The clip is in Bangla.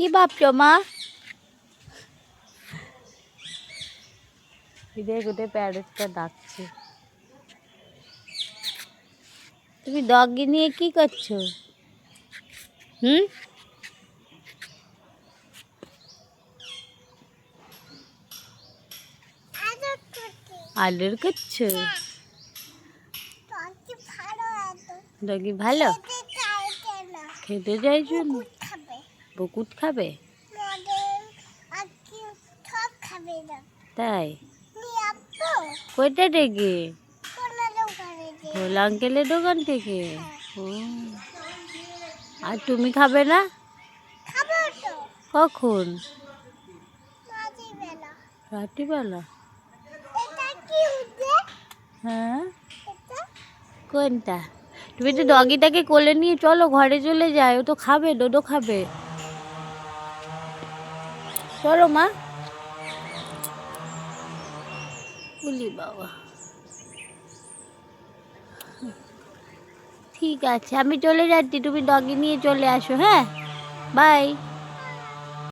কি ভাবছো মা? দেখ ওটা প্যারেটটা ডাকছে। তুমি ডগি নিয়ে কি করছো? আদর করছো? ডগি ভালো? খেতে চাইছো না? বকুট খাবে? তাই? কোথা থেকে? ভোলা আঙ্কেলের দোকান থেকে? ও, আর তুমি খাবে না? কখন? রাত্রিবেলা? হ্যাঁ, কোনটা? তুমি তো ডগিটাকে কোলে নিয়ে চলো, ঘরে চলে যায়, ও তো খাবে, ডোডো খাবে। চলো মা। বলি বাবা, ঠিক আছে আমি চলে যাচ্ছি, তুমি ডগি নিয়ে চলে আসো। হ্যাঁ, বাই।